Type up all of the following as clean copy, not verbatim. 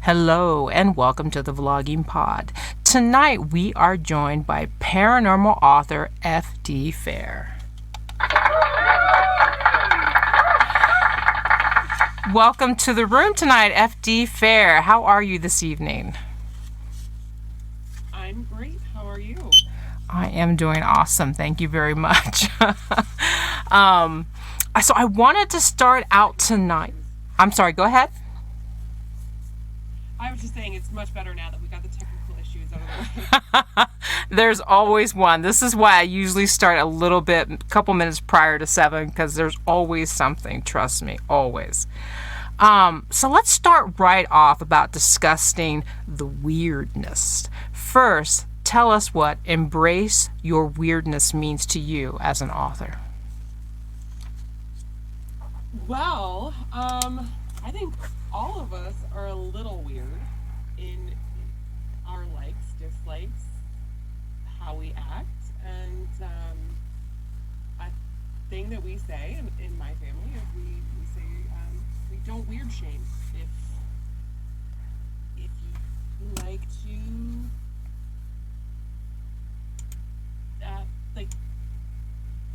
Hello and welcome to the Vlogging Pod. Tonight we are joined by paranormal author F.D. Fair. Welcome to the room tonight, F.D. Fair. How are you this evening? I'm great. How are you? I am doing awesome. Thank you very much. So I wanted to start out tonight. I'm sorry, go ahead. I was just saying it's much better now that we got the technical issues out of the way. There's always one. This is why I usually start a couple minutes prior to 7, because there's always something, trust me, always. So let's start right off about discussing the weirdness. First, tell us what embrace your weirdness means to you as an author. Well, I think all of us are a little weird in our likes, dislikes, how we act, and a thing that we say in my family is we say we don't weird shame. If you like to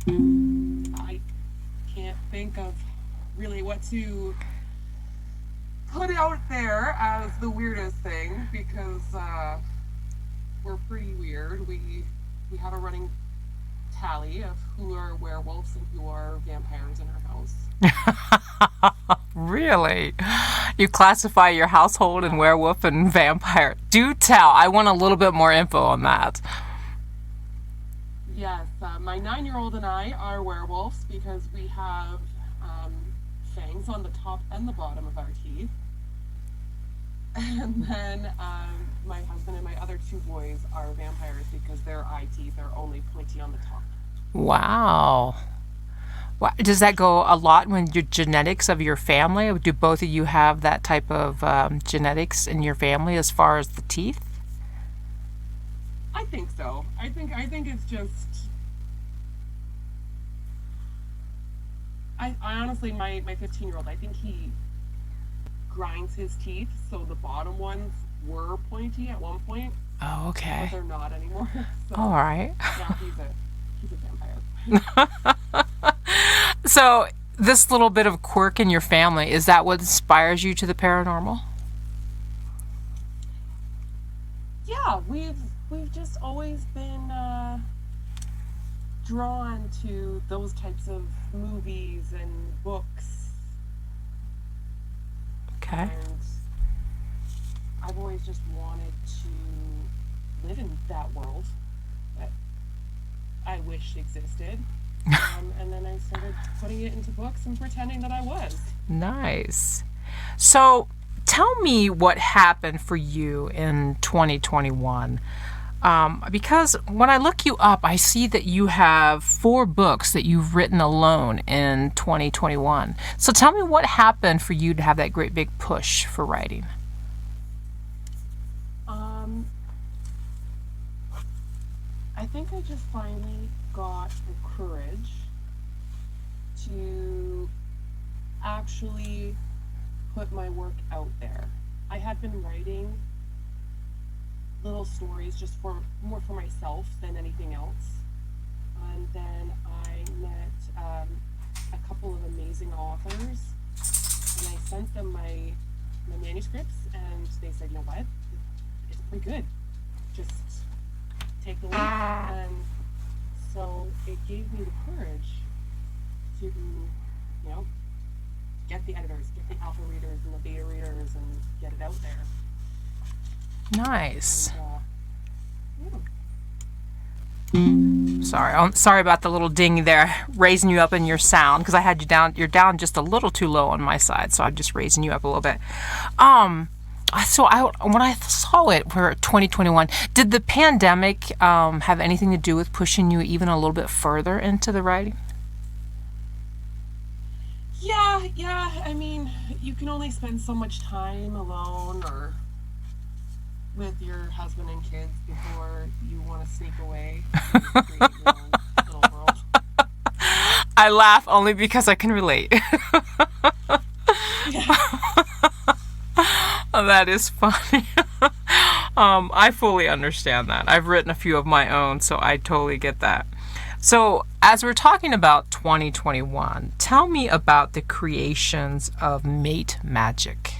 I can't think of really what to put out there as the weirdest thing, because we're pretty weird. We have a running tally of who are werewolves and who are vampires in our house. Really? You classify your household in werewolf and vampire. Do tell. I want a little bit more info on that. Yes, my 9-year-old and I are werewolves because we have fangs on the top and the bottom of our teeth. And then my husband and my other 2 boys are vampires because their eye teeth are only pointy on the top. Wow. Does that go a lot when your genetics of your family? Do both of you have that type of genetics in your family as far as the teeth? I think so. I think it's just. I honestly, my 15-year-old, I think he grinds his teeth, so the bottom ones were pointy at one point. Oh, okay. But they're not anymore. So, all right. Yeah, he's a vampire. So this little bit of quirk in your family, is that what inspires you to the paranormal? Yeah, we've just always been drawn to those types of movies and books. Okay. And I've always just wanted to live in that world that I wish existed. And then I started putting it into books and pretending that I was. Nice. So tell me what happened for you in 2021. Because when I look you up, I see that you have 4 books that you've written alone in 2021. So tell me what happened for you to have that great big push for writing. I think I just finally got the courage to actually put my work out there. I had been writing little stories just more for myself than anything else. And then I met a couple of amazing authors, and I sent them my manuscripts, and they said, you know what, it's pretty good. Just take the leap. And so it gave me the courage to, get the editors, get the alpha readers and the beta readers, and get it out there. Nice. And, Sorry about the little ding there, raising you up in your sound, because I had you down. You're down just a little too low on my side, so I'm just raising you up a little bit. When I saw it for 2021, did the pandemic have anything to do with pushing you even a little bit further into the writing? Yeah. I mean, you can only spend so much time alone or with your husband and kids before you want to sneak away and create your own little world. I laugh only because I can relate. Yeah. That is funny. I fully understand that. I've written a few of my own, so I totally get that. So, as we're talking about 2021, tell me about the creations of Mate Magic.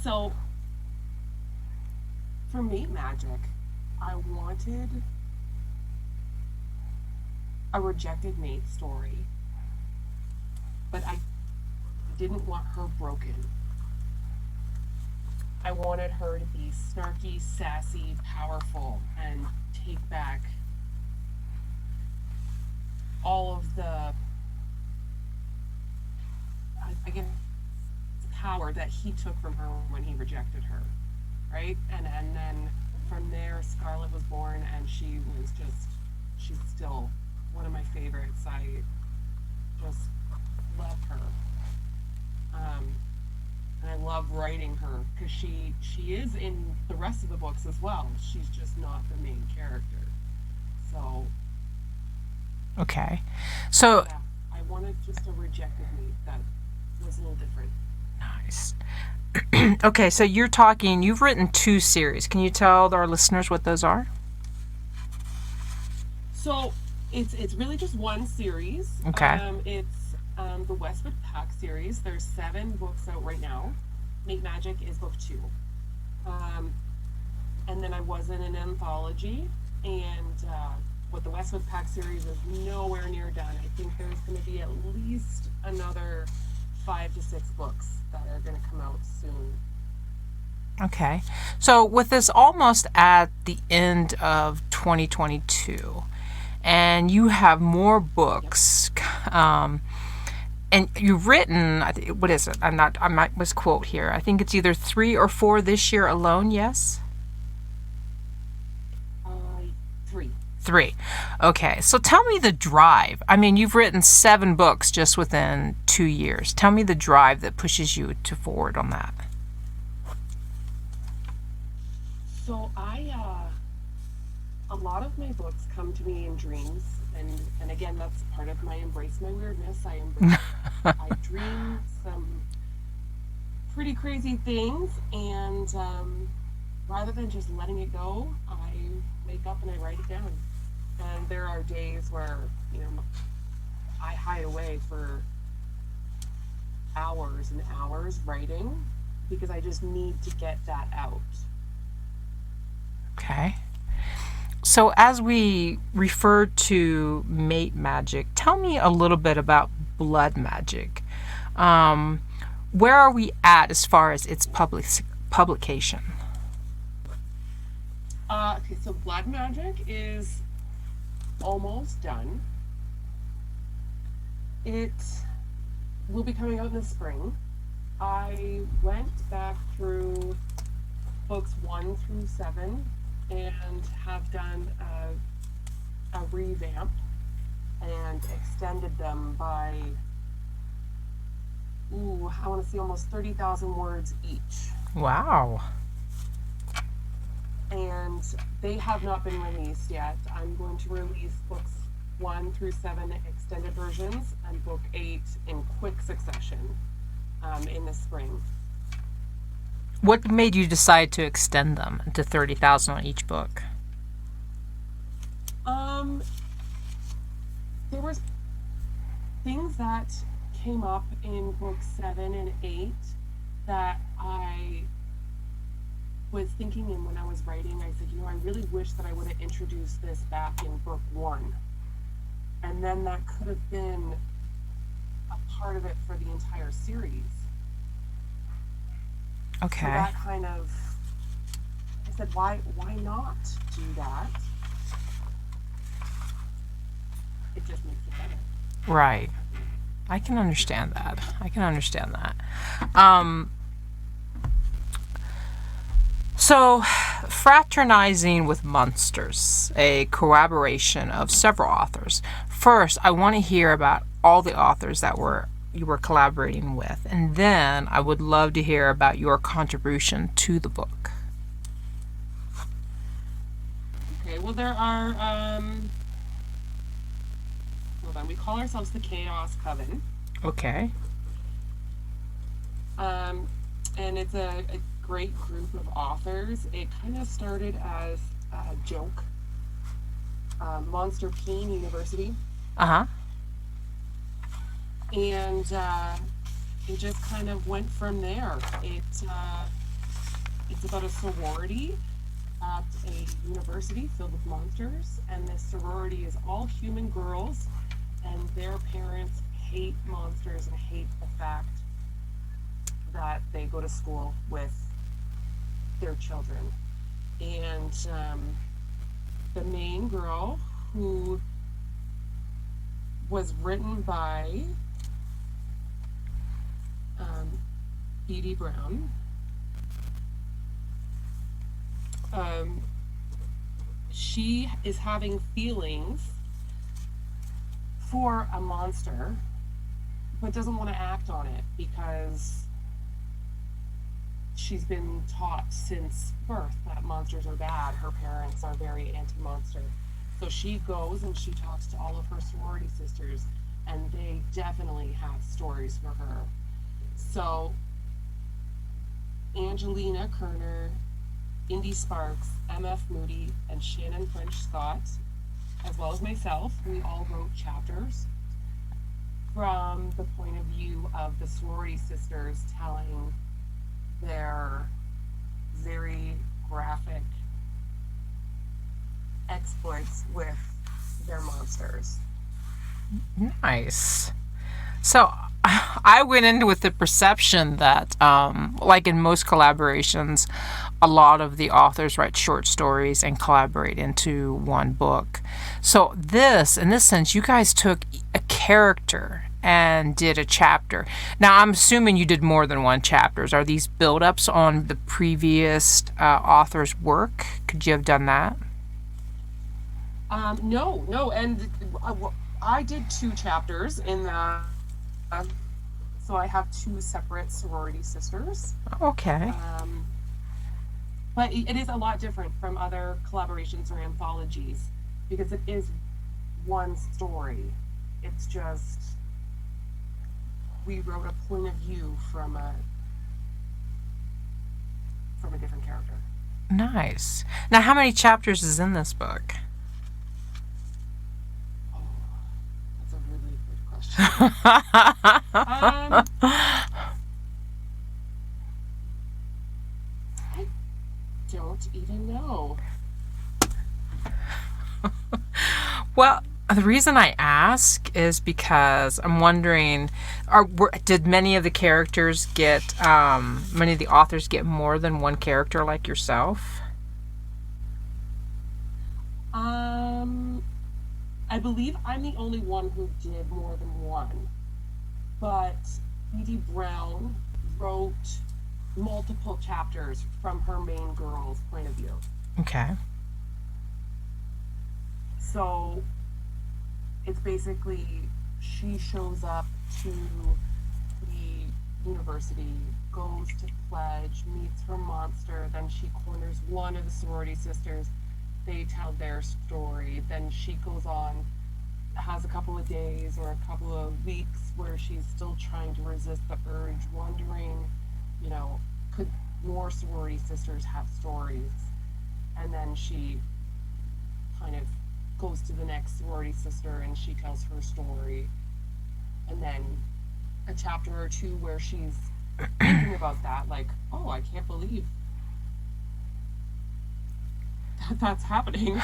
So, for Mate Magic, I wanted a rejected mate story, but I didn't want her broken. I wanted her to be snarky, sassy, powerful, and take back all of the, I guess, power that he took from her when he rejected her, right? And then from there, Scarlet was born, and she's still one of my favorites. I just love her. And I love writing her because she is in the rest of the books as well. She's just not the main character. So Okay. So, yeah, I wanted just a rejected mate that was a little different. nice. Okay, so you've written 2 series. Can you tell our listeners what those are? So it's really just one series. Okay. It's the Westwood Pack series. There's 7 books out right now. Mate Magic is book 2. And then I was in an anthology, and with the Westwood Pack series is nowhere near done. I think there's going to be at least another 5 to 6 books that are going to come out soon. Okay. So, with this almost at the end of 2022, and you have more books, and you've written, what is it? I might misquote here. I think it's either 3 or 4 this year alone, yes? 3. 3. Okay. So, tell me the drive. I mean, you've written 7 books just within 2 years. Tell me the drive that pushes you to forward on that. So a lot of my books come to me in dreams, and again, that's part of my embrace my weirdness. I dream some pretty crazy things, and rather than just letting it go, I wake up and I write it down. And there are days where I hide away for hours and hours writing because I just need to get that out. Okay. So, as we refer to Mate Magic, tell me a little bit about Blood Magic. Where are we at as far as its publication? Okay, so Blood Magic is almost done. It will be coming out in the spring. I went back through books 1 through 7 and have done a revamp and extended them by, I want to see almost 30,000 words each. Wow. And they have not been released yet. I'm going to release books 1 through 7 extended versions and book 8 in quick succession in the spring. What made you decide to extend them to 30,000 on each book? There was things that came up in books 7 and 8 that I was thinking, and when I was writing, I said, I really wish that I would have introduced this back in book 1. And then that could have been a part of it for the entire series. Okay. So that kind of, I said, why not do that? It just makes it better. Right. I can understand that. So, Fraternizing with Monsters, a collaboration of several authors. First, I want to hear about all the authors that you were collaborating with, and then I would love to hear about your contribution to the book. Okay, well, there are, hold on, we call ourselves the Chaos Coven. Okay. Um, and it's a great group of authors. It kind of started as a joke. Monster Peen University, Uh-huh. and it just kind of went from there. It's about a sorority at a university filled with monsters, and this sorority is all human girls, and their parents hate monsters and hate the fact that they go to school with their children. And the main girl, who was written by um, Edie Brown, um, she is having feelings for a monster, but doesn't want to act on it because she's been taught since birth that monsters are bad. Her parents are very anti-monster. So she goes and she talks to all of her sorority sisters, and they definitely have stories for her. So Angelina Kerner, Indy Sparks, MF Moody, and Shannon French Scott, as well as myself, we all wrote chapters from the point of view of the sorority sisters telling their very graphic exploits with their monsters. Nice. So I went into with the perception that, like in most collaborations, a lot of the authors write short stories and collaborate into one book. So this, in this sense, you guys took a character and did a chapter. Now, I'm assuming you did more than one chapters. Are these build-ups on the previous author's work? Could you have done that? No, and I did 2 chapters in the. So I have 2 separate sorority sisters. Okay. But it is a lot different from other collaborations or anthologies because it is one story. It's just we wrote a point of view from a different character. Nice. Now, how many chapters is in this book? Oh, that's a really good question. I don't even know. Well, the reason I ask is because I'm wondering, did many of the characters get, many of the authors get more than one character like yourself? I believe I'm the only one who did more than one, but Edie Brown wrote multiple chapters from her main girl's point of view. Okay. So it's basically she shows up to the university, goes to pledge, meets her monster, then she corners one of the sorority sisters. They tell their story. Then she goes on, has a couple of days or a couple of weeks where she's still trying to resist the urge, wondering, could more sorority sisters have stories? And then she kind of goes to the next sorority sister and she tells her story. And then a chapter or 2 where she's thinking about that, like, oh, I can't believe that's happening.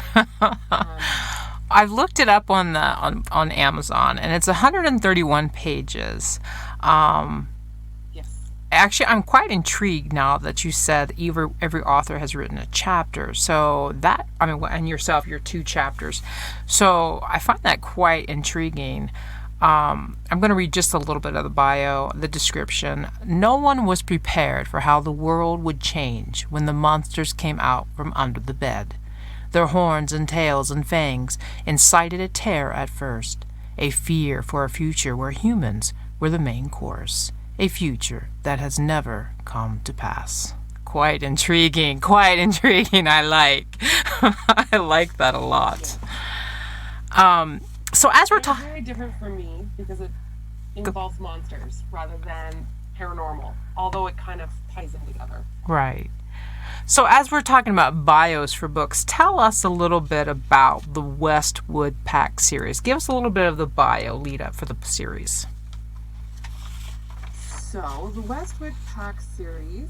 I've looked it up on on Amazon, and it's 131 pages. Yes. Actually, I'm quite intrigued now that you said every author has written a chapter. So that, I mean, and yourself, your 2 chapters. So I find that quite intriguing. I'm going to read just a little bit of the bio, the description. No one was prepared for how the world would change when the monsters came out from under the bed. Their horns and tails and fangs incited a terror at first, a fear for a future where humans were the main course, a future that has never come to pass. Quite intriguing, I like. I like that a lot. So as we're It's talking... very different for me because it involves monsters rather than paranormal, although it kind of ties in together. Right. So, as we're talking about bios for books, tell us a little bit about the Westwood Pack series. Give us a little bit of the bio lead up for the series. So, the Westwood Pack series,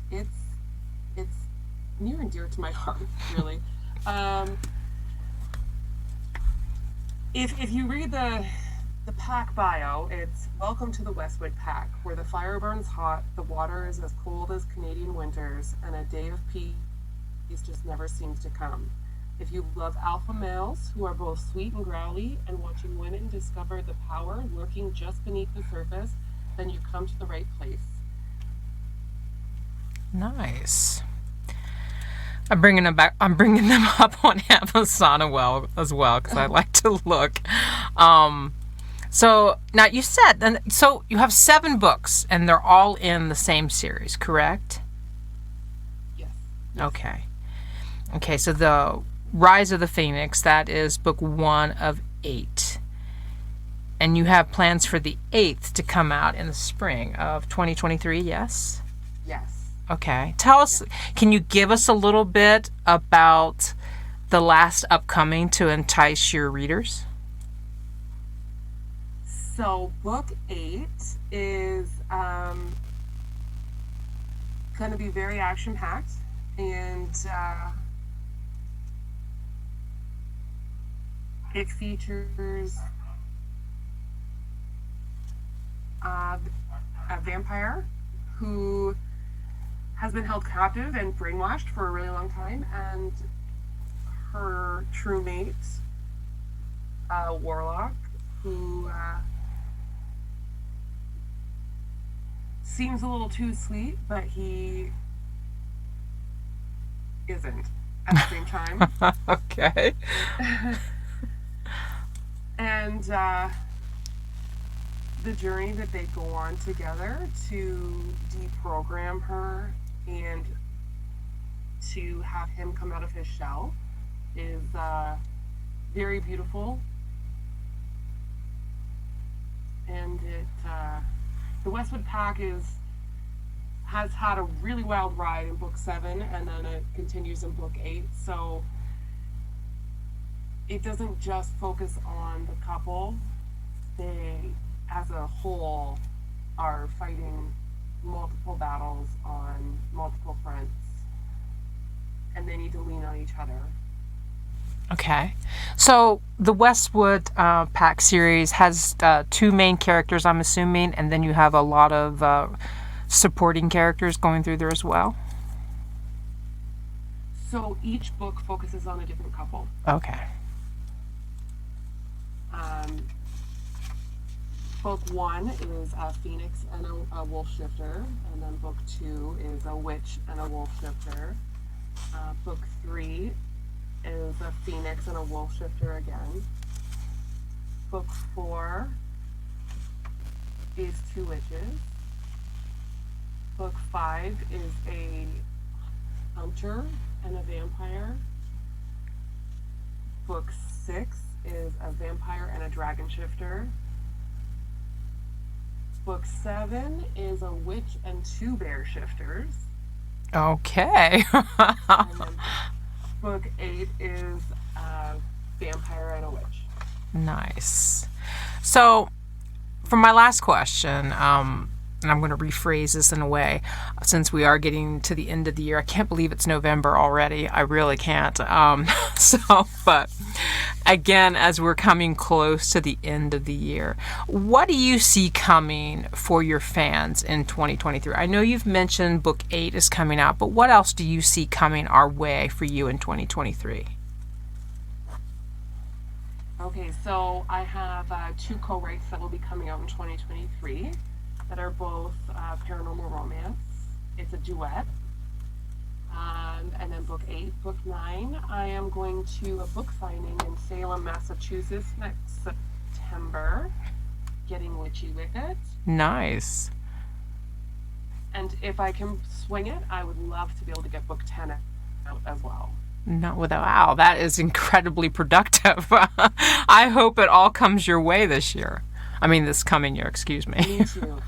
it's near and dear to my heart, really. If you read the pack bio, it's welcome to the Westwood Pack, where the fire burns hot, the water is as cold as Canadian winters, and a day of peace just never seems to come. If you love alpha males who are both sweet and growly and watching women discover the power lurking just beneath the surface, then you come to the right place. Nice. I'm bringing them back. I'm bringing them up on Amazon as well because I like to look. So now you said, so you have 7 books and they're all in the same series, correct? Yes. Okay. Okay. So the Rise of the Phoenix, that is book 1 of 8, and you have plans for the 8th to come out in the spring of 2023. Yes. Yes. Okay. Tell us, can you give us a little bit about the last upcoming to entice your readers? So, book 8 is going to be very action-packed, and it features a vampire who has been held captive and brainwashed for a really long time, and her true mate, warlock, who seems a little too sweet, but he isn't at the same time. Okay. And the journey that they go on together to deprogram her and to have him come out of his shell is very beautiful. And the Westwood Pack has had a really wild ride in book 7, and then it continues in book 8. So it doesn't just focus on the couple. They, as a whole, are fighting multiple battles on multiple fronts, and they need to lean on each other. Okay. So the Westwood Pack series has 2 main characters, I'm assuming, and then you have a lot of supporting characters going through there as well? So each book focuses on a different couple. Okay. Book 1 is a phoenix and a wolf shifter, and then book 2 is a witch and a wolf shifter. Book 3 is a phoenix and a wolf shifter again. Book 4 is 2 witches. Book 5 is a hunter and a vampire. Book 6 is a vampire and a dragon shifter. Book 7 is a witch and 2 bear shifters. Okay. And then book 8 is a vampire and a witch. Nice. So, for my last question, and I'm going to rephrase this in a way, since we are getting to the end of the year. I can't believe it's November already. I really can't. But again, as we're coming close to the end of the year, what do you see coming for your fans in 2023? I know you've mentioned book 8 is coming out, but what else do you see coming our way for you in 2023? Okay, so I have 2 co-writes that will be coming out in 2023 that are both paranormal romance. It's a duet. And then book 8, book 9, I am going to a book signing in Salem, Massachusetts next September, getting witchy with it. Nice. And if I can swing it, I would love to be able to get book 10 out as well. No, wow, that is incredibly productive. I hope it all comes your way this year. I mean, this coming year, excuse me. Me too.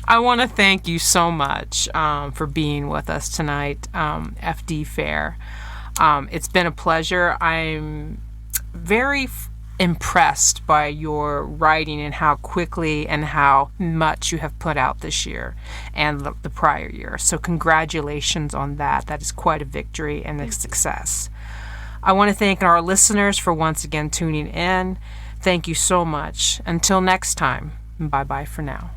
I want to thank you so much for being with us tonight, FD Fair. It's been a pleasure. I'm very impressed by your writing and how quickly and how much you have put out this year and the prior year. So congratulations on that. That is quite a victory and a success. I want to thank our listeners for once again tuning in. Thank you so much. Until next time, bye-bye for now.